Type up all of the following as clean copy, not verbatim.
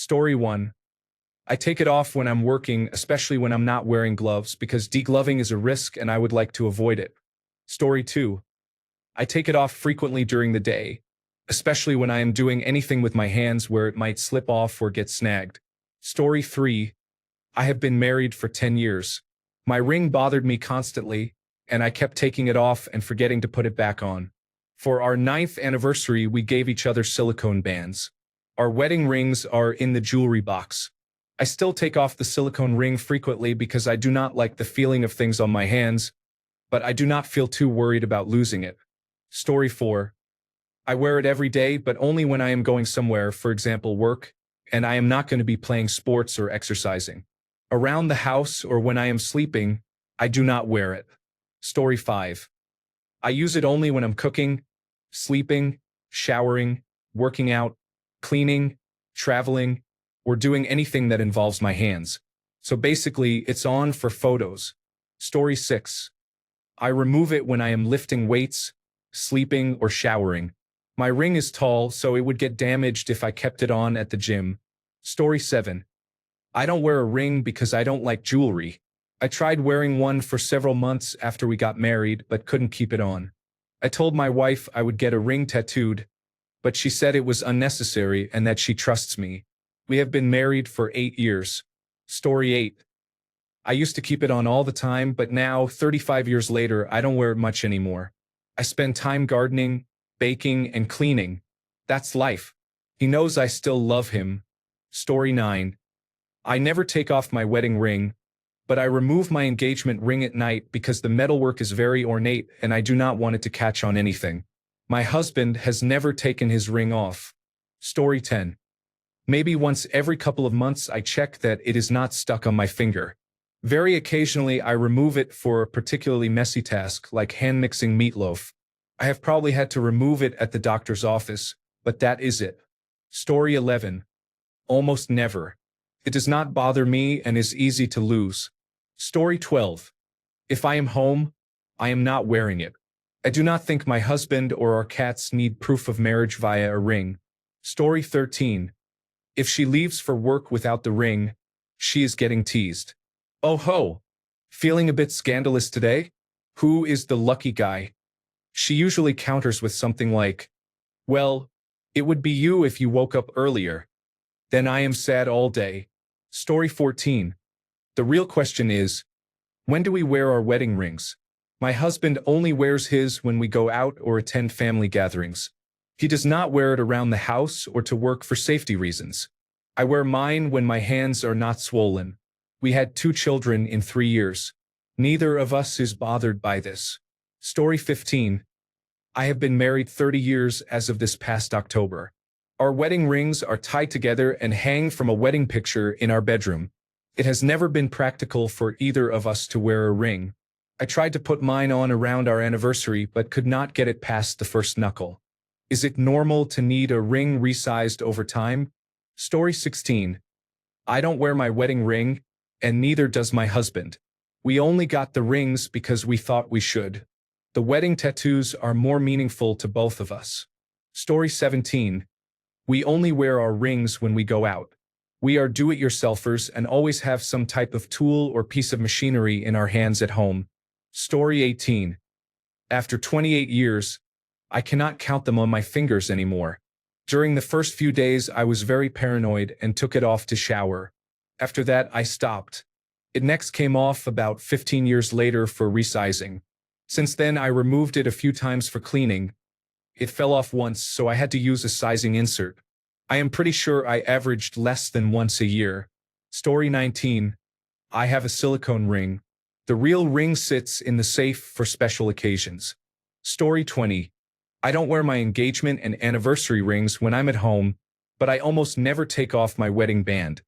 Story 1. I take it off when I'm working, especially when I'm not wearing gloves, because degloving is a risk and I would like to avoid it. Story 2. I take it off frequently during the day, especially when I am doing anything with my hands where it might slip off or get snagged. Story 3. I have been married for 10 years. My ring bothered me constantly, and I kept taking it off and forgetting to put it back on. For our 9th anniversary, we gave each other silicone bands. Our wedding rings are in the jewelry box. I still take off the silicone ring frequently because I do not like the feeling of things on my hands, but I do not feel too worried about losing it. Story 4. I wear it every day, but only when I am going somewhere, for example, work, and I am not going to be playing sports or exercising. Around the house or when I am sleeping, I do not wear it. Story 5. I use it only when I'm cooking, sleeping, showering, working out, cleaning, traveling, or doing anything that involves my hands. So basically, it's on for photos. Story 6. I remove it when I am lifting weights, sleeping, or showering. My ring is tall, so it would get damaged if I kept it on at the gym. Story 7. I don't wear a ring because I don't like jewelry. I tried wearing one for several months after we got married, but couldn't keep it on. I told my wife I would get a ring tattooed, but she said it was unnecessary and that she trusts me. We have been married for 8 years. Story 8. I used to keep it on all the time, but now, 35 years later, I don't wear it much anymore. I spend time gardening, baking, and cleaning. That's life. He knows I still love him. Story 9. I never take off my wedding ring, but I remove my engagement ring at night because the metalwork is very ornate and I do not want it to catch on anything. My husband has never taken his ring off. Story 10. Maybe once every couple of months I check that it is not stuck on my finger. Very occasionally I remove it for a particularly messy task like hand mixing meatloaf. I have probably had to remove it at the doctor's office, but that is it. Story 11. Almost never. It does not bother me and is easy to lose. Story 12. If I am home, I am not wearing it. I do not think my husband or our cats need proof of marriage via a ring. Story 13. If she leaves for work without the ring, she is getting teased. Oh ho! Feeling a bit scandalous today? Who is the lucky guy? She usually counters with something like, well, it would be you if you woke up earlier. Then I am sad all day. Story 14. The real question is, when do we wear our wedding rings? My husband only wears his when we go out or attend family gatherings. He does not wear it around the house or to work for safety reasons. I wear mine when my hands are not swollen. We had 2 children in 3 years. Neither of us is bothered by this. Story 15. I have been married 30 years as of this past October. Our wedding rings are tied together and hang from a wedding picture in our bedroom. It has never been practical for either of us to wear a ring. I tried to put mine on around our anniversary but could not get it past the first knuckle. Is it normal to need a ring resized over time? Story 16. I don't wear my wedding ring, and neither does my husband. We only got the rings because we thought we should. The wedding tattoos are more meaningful to both of us. Story 17. We only wear our rings when we go out. We are do-it-yourselfers and always have some type of tool or piece of machinery in our hands at home. Story 18. After 28 years, I cannot count them on my fingers anymore. During the first few days, I was very paranoid and took it off to shower. After that, I stopped. It next came off about 15 years later for resizing. Since then, I removed it a few times for cleaning. It fell off once, so I had to use a sizing insert. I am pretty sure I averaged less than once a year. Story 19. I have a silicone ring. The real ring sits in the safe for special occasions. Story 20. I don't wear my engagement and anniversary rings when I'm at home, but I almost never take off my wedding band.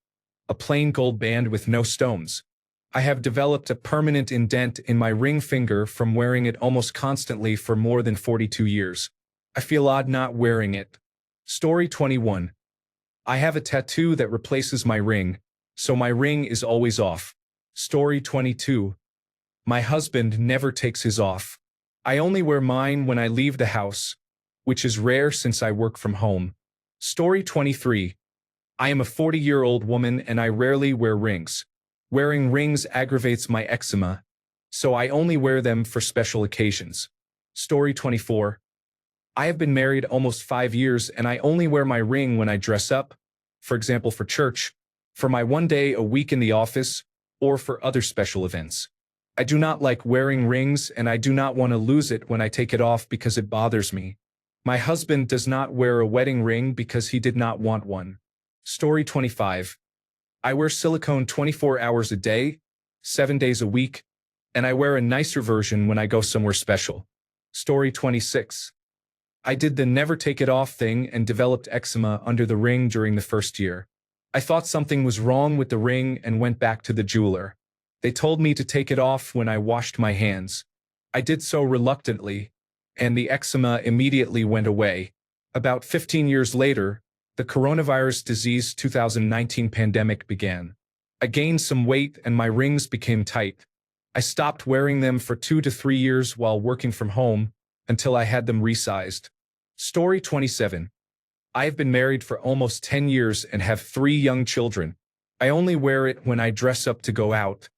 A plain gold band with no stones. I have developed a permanent indent in my ring finger from wearing it almost constantly for more than 42 years. I feel odd not wearing it. Story 21. I have a tattoo that replaces my ring, so my ring is always off. Story 22. My husband never takes his off. I only wear mine when I leave the house, which is rare since I work from home. Story 23. I am a 40-year-old woman and I rarely wear rings. Wearing rings aggravates my eczema, so I only wear them for special occasions. Story 24. I have been married almost 5 years and I only wear my ring when I dress up, for example for church, for my one day a week in the office, or for other special events. I do not like wearing rings and I do not want to lose it when I take it off because it bothers me. My husband does not wear a wedding ring because he did not want one. Story 25. I wear silicone 24 hours a day, 7 days a week, and I wear a nicer version when I go somewhere special. Story 26. I did the never take it off thing and developed eczema under the ring during the first year. I thought something was wrong with the ring and went back to the jeweler. They told me to take it off when I washed my hands. I did so reluctantly, and the eczema immediately went away. About 15 years later, the coronavirus disease 2019 pandemic began. I gained some weight and my rings became tight. I stopped wearing them for 2 to 3 years while working from home until I had them resized. Story 27. I have been married for almost 10 years and have 3 young children. I only wear it when I dress up to go out.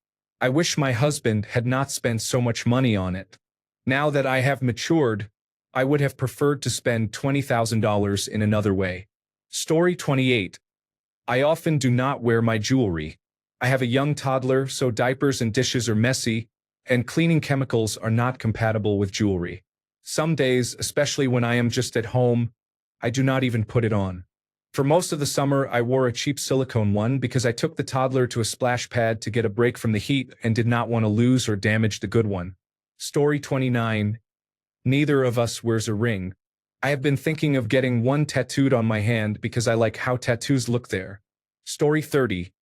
I wish my husband had not spent so much money on it. Now that I have matured, I would have preferred to spend $20,000 in another way. Story 28. I often do not wear my jewelry. I have a young toddler, so diapers and dishes are messy, and cleaning chemicals are not compatible with jewelry. Some days, especially when I am just at home, I do not even put it on. For most of the summer, I wore a cheap silicone one because I took the toddler to a splash pad to get a break from the heat and did not want to lose or damage the good one. Story 29. Neither of us wears a ring. I have been thinking of getting one tattooed on my hand because I like how tattoos look there. Story 30.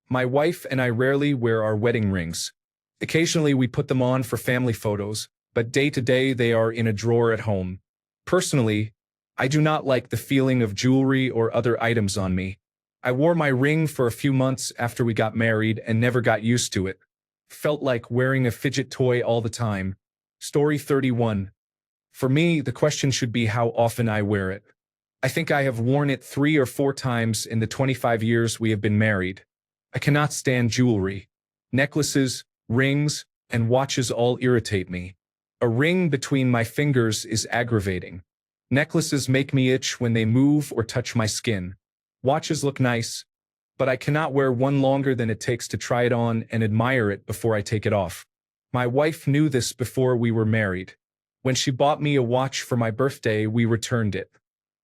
My wife and I rarely wear our wedding rings. Occasionally we put them on for family photos, but day to day they are in a drawer at home. Personally, I do not like the feeling of jewelry or other items on me. I wore my ring for a few months after we got married and never got used to it. Felt like wearing a fidget toy all the time. Story 31. For me, the question should be how often I wear it. I think I have worn it 3 or 4 times in the 25 years we have been married. I cannot stand jewelry. Necklaces, rings, and watches all irritate me. A ring between my fingers is aggravating. Necklaces make me itch when they move or touch my skin. Watches look nice, but I cannot wear one longer than it takes to try it on and admire it before I take it off. My wife knew this before we were married. When she bought me a watch for my birthday, we returned it.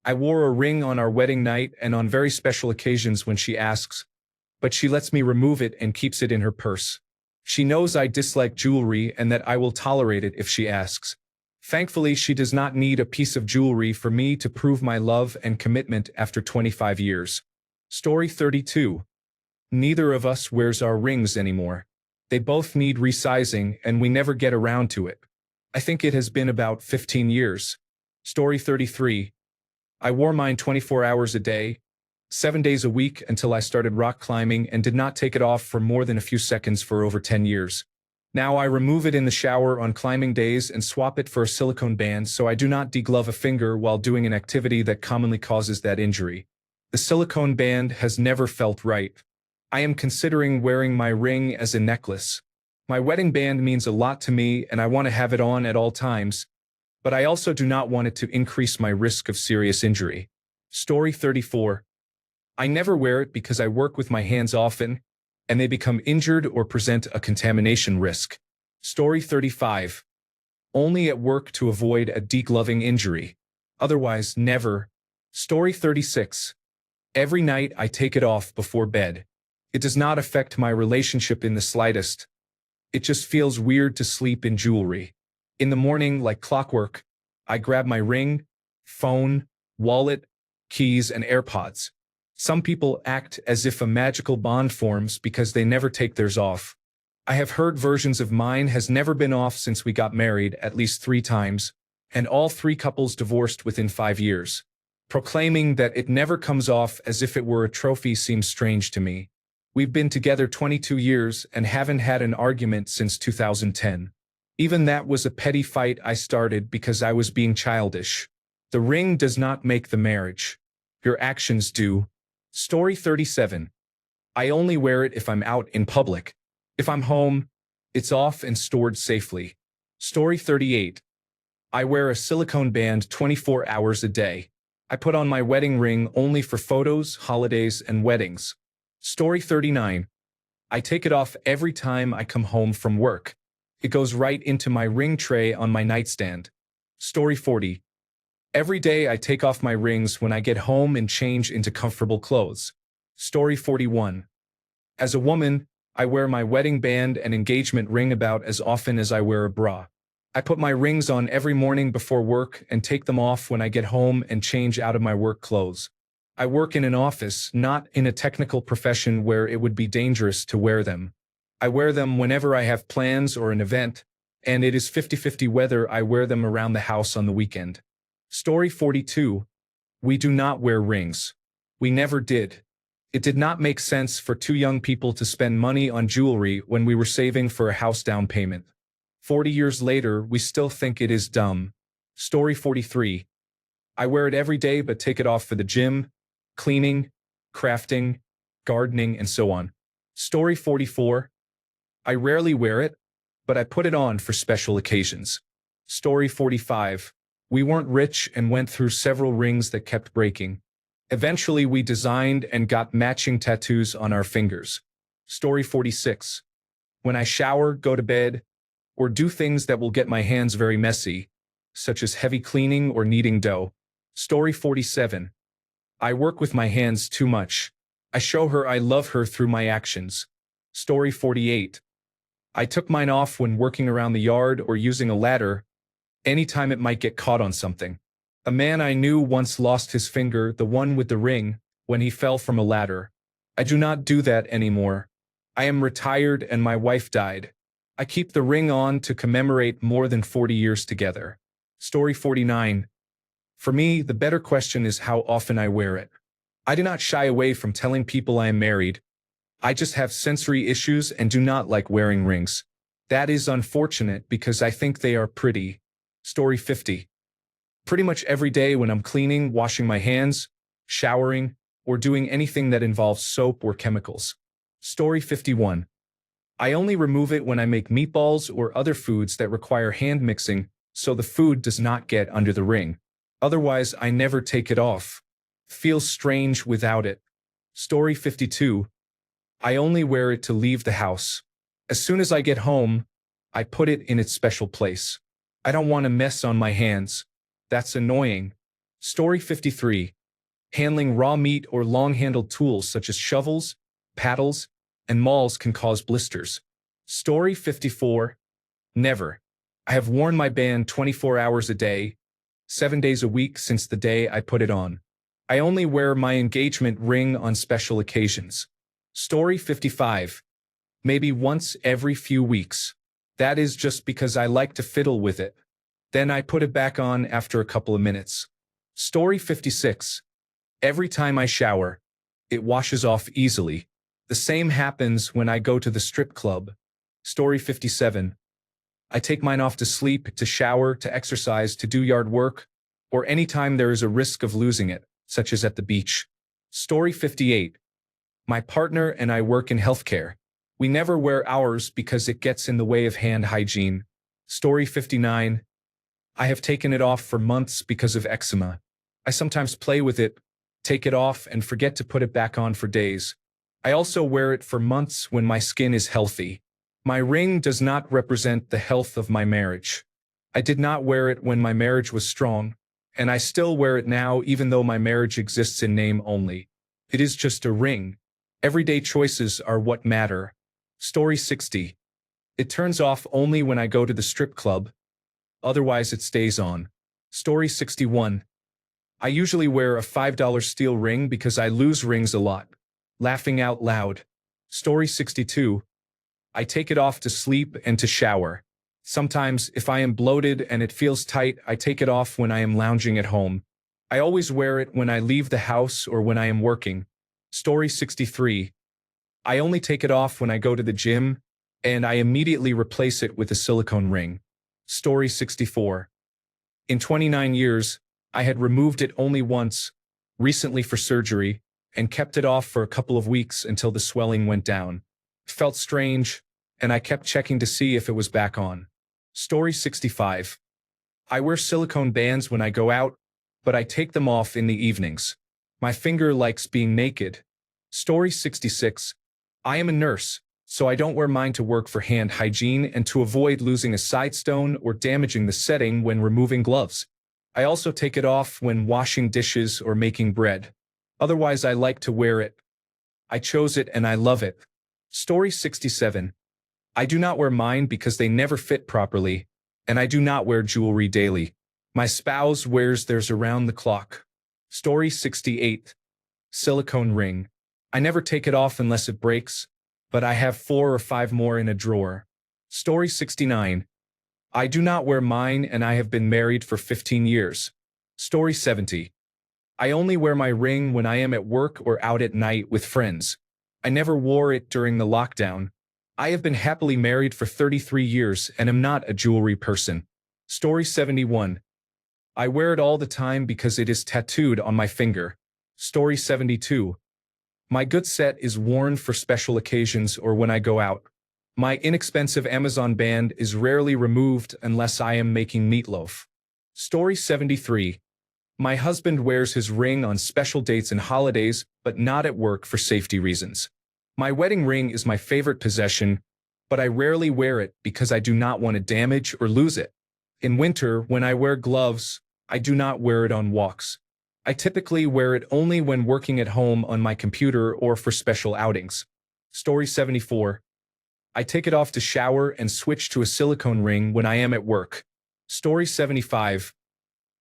I wore a ring on our wedding night and on very special occasions when she asks, but she lets me remove it and keeps it in her purse. She knows I dislike jewelry and that I will tolerate it if she asks. Thankfully, she does not need a piece of jewelry for me to prove my love and commitment after 25 years. Story 32. Neither of us wears our rings anymore. They both need resizing and we never get around to it. I think it has been about 15 years. Story 33. I wore mine 24 hours a day, 7 days a week until I started rock climbing and did not take it off for more than a few seconds for over 10 years. Now I remove it in the shower on climbing days and swap it for a silicone band so I do not deglove a finger while doing an activity that commonly causes that injury. The silicone band has never felt right. I am considering wearing my ring as a necklace. My wedding band means a lot to me and I want to have it on at all times, but I also do not want it to increase my risk of serious injury. Story 34. I never wear it because I work with my hands often, and they become injured or present a contamination risk. Story 35. Only at work to avoid a degloving injury. Otherwise, never. Story 36. Every night I take it off before bed. It does not affect my relationship in the slightest. It just feels weird to sleep in jewelry. In the morning, like clockwork, I grab my ring, phone, wallet, keys, and AirPods. Some people act as if a magical bond forms because they never take theirs off. I have heard versions of mine has never been off since we got married at least 3 times, and all 3 couples divorced within 5 years. Proclaiming that it never comes off as if it were a trophy seems strange to me. We've been together 22 years and haven't had an argument since 2010. Even that was a petty fight I started because I was being childish. The ring does not make the marriage. Your actions do. Story 37. I only wear it if I'm out in public. If I'm home, it's off and stored safely. Story 38. I wear a silicone band 24 hours a day. I put on my wedding ring only for photos, holidays, and weddings. Story 39. I take it off every time I come home from work. It goes right into my ring tray on my nightstand. Story 40. Every day I take off my rings when I get home and change into comfortable clothes. Story 41. As a woman, I wear my wedding band and engagement ring about as often as I wear a bra. I put my rings on every morning before work and take them off when I get home and change out of my work clothes. I work in an office, not in a technical profession where it would be dangerous to wear them. I wear them whenever I have plans or an event, and it is 50-50 whether I wear them around the house on the weekend. Story 42. We do not wear rings. We never did. It did not make sense for two young people to spend money on jewelry when we were saving for a house down payment. 40 years later, we still think it is dumb. Story 43. I wear it every day but take it off for the gym, cleaning, crafting, gardening, and so on. Story 44. I rarely wear it, but I put it on for special occasions. Story 45. We weren't rich and went through several rings that kept breaking. Eventually, we designed and got matching tattoos on our fingers. Story 46. When I shower, go to bed, or do things that will get my hands very messy, such as heavy cleaning or kneading dough. Story 47. I work with my hands too much. I show her I love her through my actions. Story 48. I took mine off when working around the yard or using a ladder, anytime it might get caught on something. A man I knew once lost his finger, the one with the ring, when he fell from a ladder. I do not do that anymore. I am retired and my wife died. I keep the ring on to commemorate more than 40 years together. Story 49. For me, the better question is how often I wear it. I do not shy away from telling people I am married. I just have sensory issues and do not like wearing rings. That is unfortunate because I think they are pretty. Story 50. Pretty much every day when I'm cleaning, washing my hands, showering, or doing anything that involves soap or chemicals. Story 51. I only remove it when I make meatballs or other foods that require hand mixing, so the food does not get under the ring. Otherwise, I never take it off. Feels strange without it. Story 52. I only wear it to leave the house. As soon as I get home, I put it in its special place. I don't want a mess on my hands. That's annoying. Story 53. Handling raw meat or long-handled tools such as shovels, paddles, and mauls can cause blisters. Story 54. Never. I have worn my band 24 hours a day, 7 days a week since the day I put it on. I only wear my engagement ring on special occasions. Story 55. Maybe once every few weeks. That is just because I like to fiddle with it. Then I put it back on after a couple of minutes. Story 56. Every time I shower, it washes off easily. The same happens when I go to the strip club. Story 57. I take mine off to sleep, to shower, to exercise, to do yard work, or anytime there is a risk of losing it, such as at the beach. Story 58. My partner and I work in healthcare. We never wear ours because it gets in the way of hand hygiene. Story 59. I have taken it off for months because of eczema. I sometimes play with it, take it off, and forget to put it back on for days. I also wear it for months when my skin is healthy. My ring does not represent the health of my marriage. I did not wear it when my marriage was strong, and I still wear it now even though my marriage exists in name only. It is just a ring. Everyday choices are what matter. Story 60. It turns off only when I go to the strip club. Otherwise it stays on. Story 61. I usually wear a $5 steel ring because I lose rings a lot. Laughing out loud. Story 62. I take it off to sleep and to shower. Sometimes, if I am bloated and it feels tight, I take it off when I am lounging at home. I always wear it when I leave the house or when I am working. Story 63. I only take it off when I go to the gym, and I immediately replace it with a silicone ring. Story 64. In 29 years, I had removed it only once, recently for surgery, and kept it off for a couple of weeks until the swelling went down. It felt strange, and I kept checking to see if it was back on. Story 65. I wear silicone bands when I go out, but I take them off in the evenings. My finger likes being naked. Story 66. I am a nurse, so I don't wear mine to work for hand hygiene and to avoid losing a side stone or damaging the setting when removing gloves. I also take it off when washing dishes or making bread. Otherwise, I like to wear it. I chose it and I love it. Story 67. I do not wear mine because they never fit properly, and I do not wear jewelry daily. My spouse wears theirs around the clock. Story 68. Silicone ring. I never take it off unless it breaks, but I have 4 or 5 more in a drawer. Story 69. I do not wear mine and I have been married for 15 years. Story 70. I only wear my ring when I am at work or out at night with friends. I never wore it during the lockdown. I have been happily married for 33 years and am not a jewelry person. Story 71. I wear it all the time because it is tattooed on my finger. Story 72. My good set is worn for special occasions or when I go out. My inexpensive Amazon band is rarely removed unless I am making meatloaf. Story 73. My husband wears his ring on special dates and holidays, but not at work for safety reasons. My wedding ring is my favorite possession, but I rarely wear it because I do not want to damage or lose it. In winter, when I wear gloves, I do not wear it on walks. I typically wear it only when working at home on my computer or for special outings. Story 74. I take it off to shower and switch to a silicone ring when I am at work. Story 75.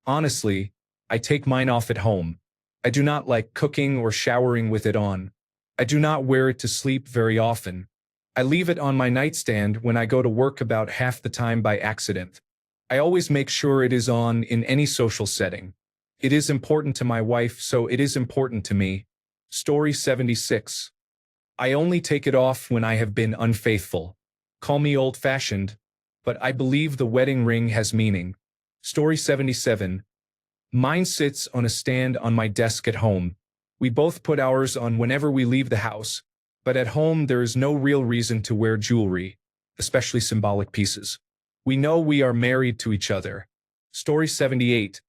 Honestly, I take mine off at home. I do not like cooking or showering with it on. I do not wear it to sleep very often. I leave it on my nightstand when I go to work about half the time by accident. I always make sure it is on in any social setting. It is important to my wife, so it is important to me. Story 76. I only take it off when I have been unfaithful. Call me old-fashioned, but I believe the wedding ring has meaning. Story 77. Mine sits on a stand on my desk at home. We both put ours on whenever we leave the house, but at home there is no real reason to wear jewelry, especially symbolic pieces. We know we are married to each other. Story 78.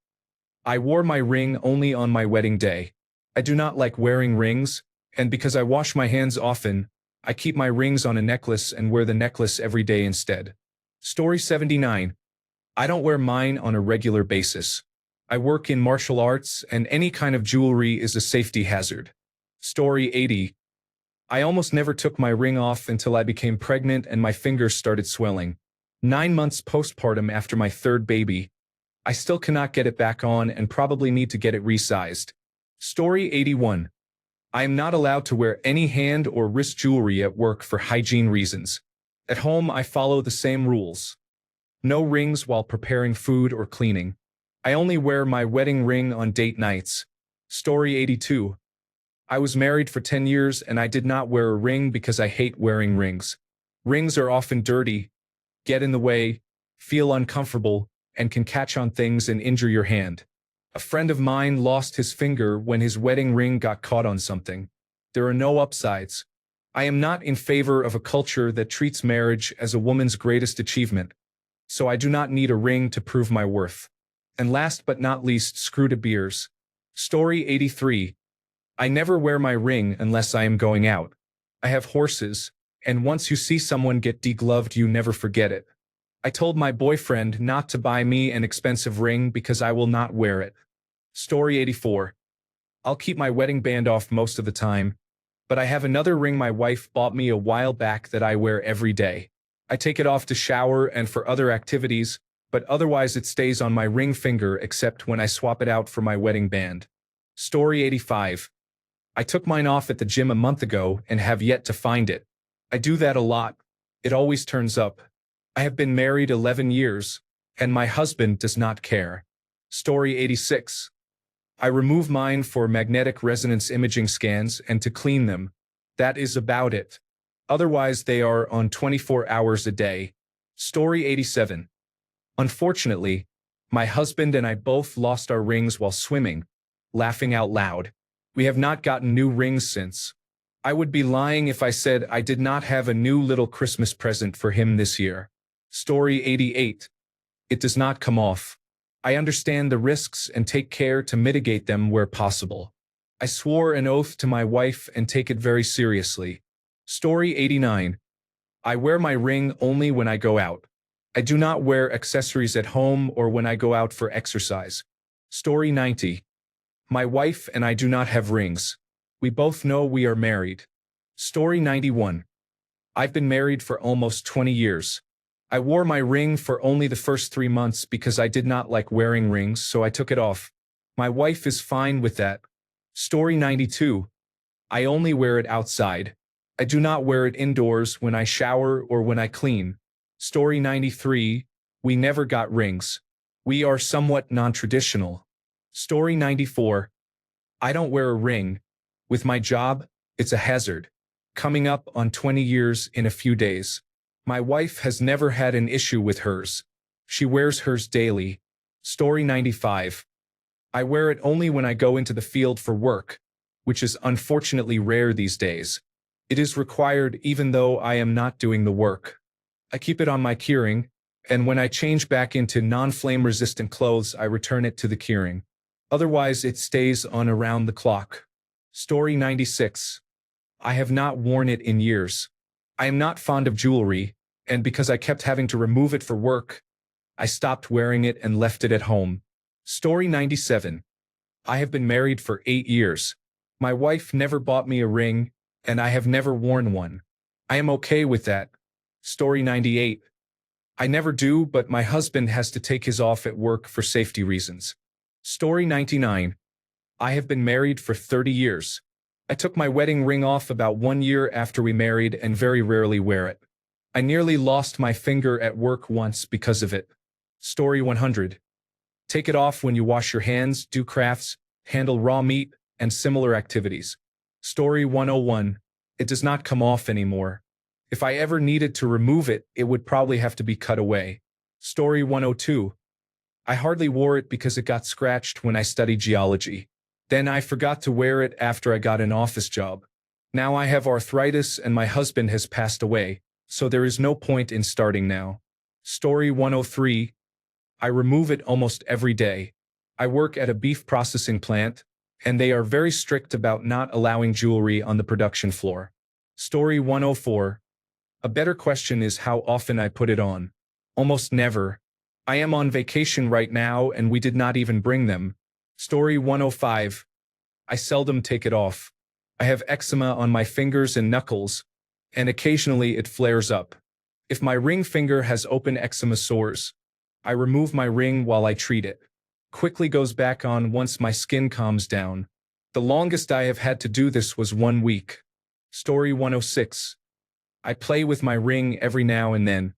I wore my ring only on my wedding day. I do not like wearing rings, and because I wash my hands often, I keep my rings on a necklace and wear the necklace every day instead. Story 79. I don't wear mine on a regular basis. I work in martial arts, and any kind of jewelry is a safety hazard. Story 80. I almost never took my ring off until I became pregnant and my fingers started swelling. 9 months postpartum after my 3rd baby. I still cannot get it back on and probably need to get it resized. Story 81. I am not allowed to wear any hand or wrist jewelry at work for hygiene reasons. At home, I follow the same rules. No rings while preparing food or cleaning. I only wear my wedding ring on date nights. Story 82. I was married for 10 years and I did not wear a ring because I hate wearing rings. Rings are often dirty, get in the way, feel uncomfortable, and can catch on things and injure your hand. A friend of mine lost his finger when his wedding ring got caught on something. There are no upsides. I am not in favor of a culture that treats marriage as a woman's greatest achievement, so I do not need a ring to prove my worth. And last but not least, screw to beers. Story 83. I never wear my ring unless I am going out. I have horses, and once you see someone get degloved, you never forget it. I told my boyfriend not to buy me an expensive ring because I will not wear it. Story 84. I'll keep my wedding band off most of the time, but I have another ring my wife bought me a while back that I wear every day. I take it off to shower and for other activities, but otherwise it stays on my ring finger except when I swap it out for my wedding band. Story 85. I took mine off at the gym a month ago and have yet to find it. I do that a lot. It always turns up. I have been married 11 years, and my husband does not care. Story 86. I remove mine for magnetic resonance imaging scans and to clean them. That is about it. Otherwise, they are on 24 hours a day. Story 87. Unfortunately, my husband and I both lost our rings while swimming, laughing out loud. We have not gotten new rings since. I would be lying if I said I did not have a new little Christmas present for him this year. Story 88. It does not come off. I understand the risks and take care to mitigate them where possible. I swore an oath to my wife and take it very seriously. Story 89. I wear my ring only when I go out. I do not wear accessories at home or when I go out for exercise. Story 90. My wife and I do not have rings. We both know we are married. Story 91. I've been married for almost 20 years. I wore my ring for only the first 3 months because I did not like wearing rings, so I took it off. My wife is fine with that. Story 92. I only wear it outside. I do not wear it indoors when I shower or when I clean. Story 93. We never got rings. We are somewhat non-traditional. Story 94. I don't wear a ring. With my job, it's a hazard. Coming up on 20 years in a few days. My wife has never had an issue with hers. She wears hers daily. Story 95. I wear it only when I go into the field for work, which is unfortunately rare these days. It is required even though I am not doing the work. I keep it on my keyring, and when I change back into non-flame resistant clothes, I return it to the keyring. Otherwise, it stays on around the clock. Story 96. I have not worn it in years. I am not fond of jewelry, and because I kept having to remove it for work, I stopped wearing it and left it at home. Story 97. I have been married for 8 years. My wife never bought me a ring, and I have never worn one. I am okay with that. Story 98. I never do, but my husband has to take his off at work for safety reasons. Story 99. I have been married for 30 years. I took my wedding ring off about 1 year after we married and very rarely wear it. I nearly lost my finger at work once because of it. Story 100. Take it off when you wash your hands, do crafts, handle raw meat, and similar activities. Story 101. It does not come off anymore. If I ever needed to remove it, it would probably have to be cut away. Story 102. I hardly wore it because it got scratched when I studied geology. Then I forgot to wear it after I got an office job. Now I have arthritis and my husband has passed away, so there is no point in starting now. Story 103. I remove it almost every day. I work at a beef processing plant, and they are very strict about not allowing jewelry on the production floor. Story 104. A better question is how often I put it on. Almost never. I am on vacation right now and we did not even bring them. Story 105. I seldom take it off. I have eczema on my fingers and knuckles, and occasionally it flares up. If my ring finger has open eczema sores, I remove my ring while I treat it. Quickly goes back on once my skin calms down. The longest I have had to do this was 1 week. Story 106. I play with my ring every now and then.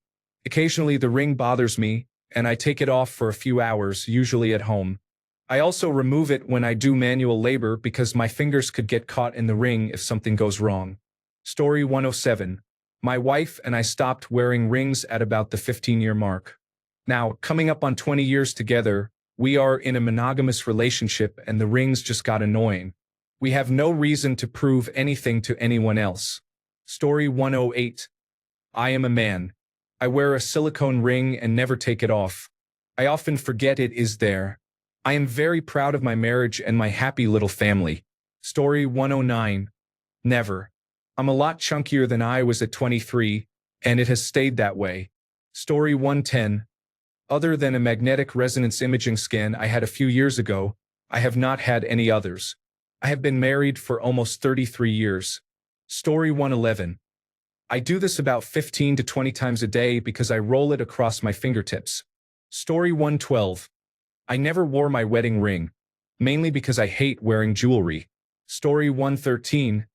Occasionally the ring bothers me, and I take it off for a few hours, usually at home. I also remove it when I do manual labor because my fingers could get caught in the ring if something goes wrong. Story 107. My wife and I stopped wearing rings at about the 15-year mark. Now, coming up on 20 years together, we are in a monogamous relationship and the rings just got annoying. We have no reason to prove anything to anyone else. Story 108. I am a man. I wear a silicone ring and never take it off. I often forget it is there. I am very proud of my marriage and my happy little family. Story 109. Never. I'm a lot chunkier than I was at 23, and it has stayed that way. Story 110. Other than a magnetic resonance imaging scan I had a few years ago, I have not had any others. I have been married for almost 33 years. Story 111. I do this about 15 to 20 times a day because I roll it across my fingertips. Story 112. I never wore my wedding ring, mainly because I hate wearing jewelry. Story 113.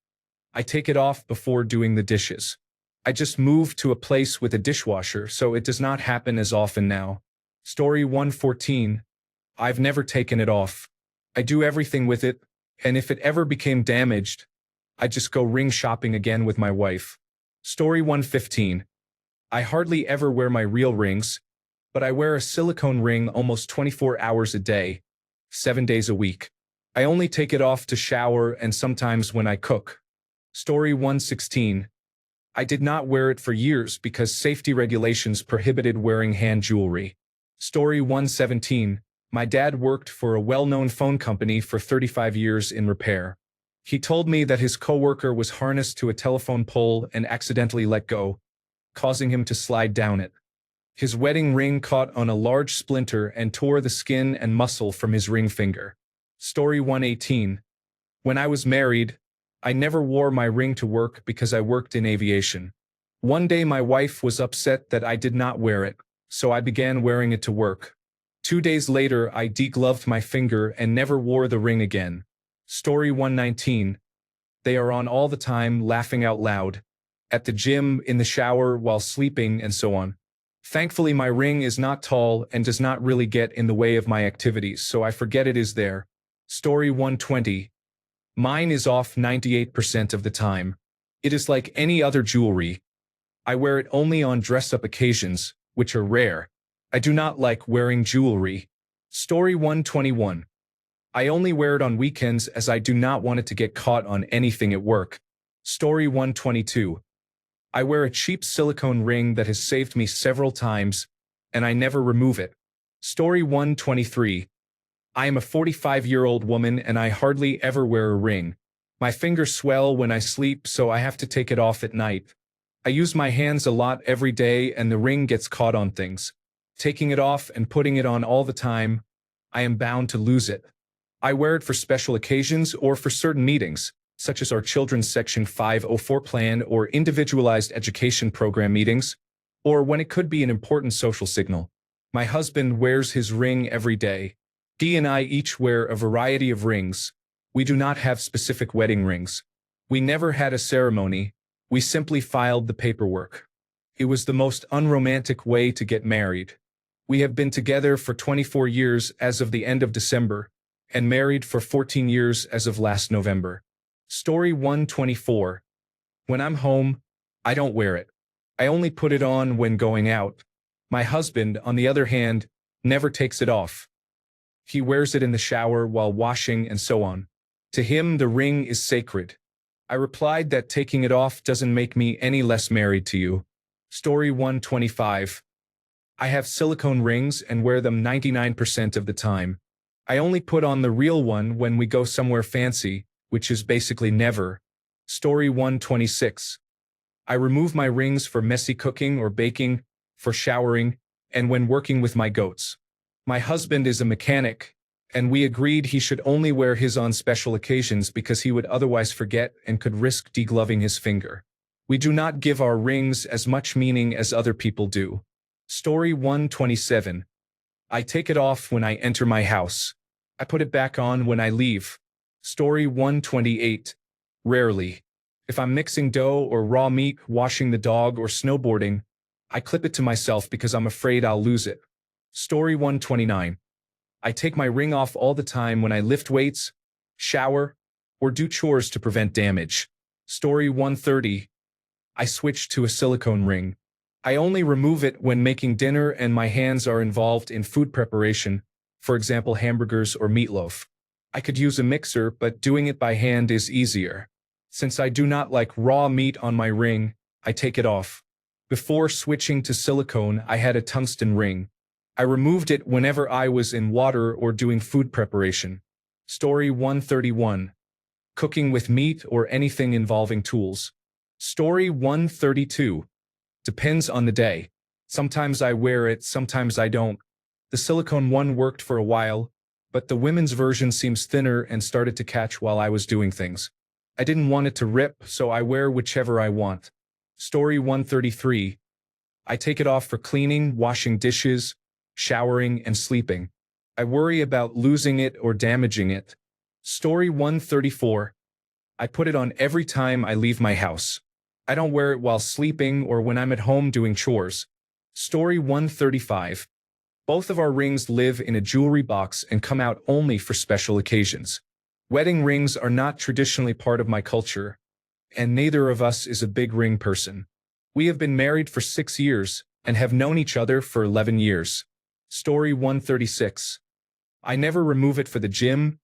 I take it off before doing the dishes. I just moved to a place with a dishwasher, so it does not happen as often now. Story 114. I've never taken it off. I do everything with it, and if it ever became damaged, I just go ring shopping again with my wife. Story 115. I hardly ever wear my real rings, but I wear a silicone ring almost 24 hours a day, 7 days a week. I only take it off to shower and sometimes when I cook. Story 116. I did not wear it for years because safety regulations prohibited wearing hand jewelry. Story 117. My dad worked for a well-known phone company for 35 years in repair. He told me that his coworker was harnessed to a telephone pole and accidentally let go, causing him to slide down it. His wedding ring caught on a large splinter and tore the skin and muscle from his ring finger. Story 118. When I was married, I never wore my ring to work because I worked in aviation. One day my wife was upset that I did not wear it, so I began wearing it to work. 2 days later I degloved my finger and never wore the ring again. Story 119. They are on all the time, laughing out loud. At the gym, in the shower, while sleeping, and so on. Thankfully my ring is not tall and does not really get in the way of my activities, so I forget it is there. Story 120. Mine is off 98% of the time. It is like any other jewelry. I wear it only on dress-up occasions, which are rare. I do not like wearing jewelry. Story 121. I only wear it on weekends as I do not want it to get caught on anything at work. Story 122. I wear a cheap silicone ring that has saved me several times, and I never remove it. Story 123. I am a 45-year-old woman and I hardly ever wear a ring. My fingers swell when I sleep, so I have to take it off at night. I use my hands a lot every day and the ring gets caught on things. Taking it off and putting it on all the time, I am bound to lose it. I wear it for special occasions or for certain meetings, such as our Children's Section 504 plan or individualized education program meetings, or when it could be an important social signal. My husband wears his ring every day. He and I each wear a variety of rings. We do not have specific wedding rings. We never had a ceremony. We simply filed the paperwork. It was the most unromantic way to get married. We have been together for 24 years as of the end of December, and married for 14 years as of last November. Story 124. When I'm home, I don't wear it. I only put it on when going out. My husband, on the other hand, never takes it off. He wears it in the shower while washing and so on. To him, the ring is sacred. I replied that taking it off doesn't make me any less married to you. Story 125. I have silicone rings and wear them 99% of the time. I only put on the real one when we go somewhere fancy, which is basically never. Story 126. I remove my rings for messy cooking or baking, for showering, and when working with my goats. My husband is a mechanic, and we agreed he should only wear his on special occasions because he would otherwise forget and could risk degloving his finger. We do not give our rings as much meaning as other people do. Story 127. I take it off when I enter my house. I put it back on when I leave. Story 128. Rarely. If I'm mixing dough or raw meat, washing the dog, or snowboarding, I clip it to myself because I'm afraid I'll lose it. Story 129. I take my ring off all the time when I lift weights, shower, or do chores to prevent damage. Story 130. I switch to a silicone ring. I only remove it when making dinner and my hands are involved in food preparation, for example hamburgers or meatloaf. I could use a mixer, but doing it by hand is easier. Since I do not like raw meat on my ring, I take it off. Before switching to silicone, I had a tungsten ring. I removed it whenever I was in water or doing food preparation. Story 131. Cooking with meat or anything involving tools. Story 132. Depends on the day. Sometimes I wear it, sometimes I don't. The silicone one worked for a while, but the women's version seems thinner and started to catch while I was doing things. I didn't want it to rip, so I wear whichever I want. Story 133. I take it off for cleaning, washing dishes, showering, and sleeping. I worry about losing it or damaging it. Story 134. I put it on every time I leave my house. I don't wear it while sleeping or when I'm at home doing chores. Story 135. Both of our rings live in a jewelry box and come out only for special occasions. Wedding rings are not traditionally part of my culture, and neither of us is a big ring person. We have been married for 6 years and have known each other for 11 years. Story 136. I never remove it for the gym,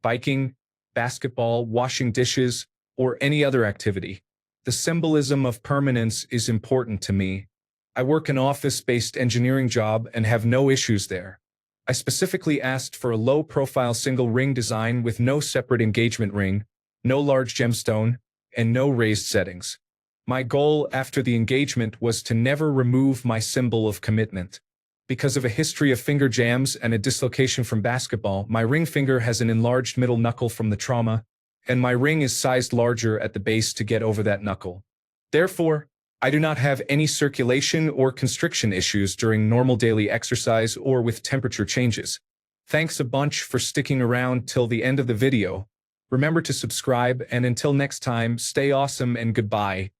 biking, basketball, washing dishes, or any other activity. The symbolism of permanence is important to me. I work an office-based engineering job and have no issues there. I specifically asked for a low-profile single ring design with no separate engagement ring, no large gemstone, and no raised settings. My goal after the engagement was to never remove my symbol of commitment. Because of a history of finger jams and a dislocation from basketball, my ring finger has an enlarged middle knuckle from the trauma, and my ring is sized larger at the base to get over that knuckle. Therefore, I do not have any circulation or constriction issues during normal daily exercise or with temperature changes. Thanks a bunch for sticking around till the end of the video. Remember to subscribe, and until next time, stay awesome and goodbye.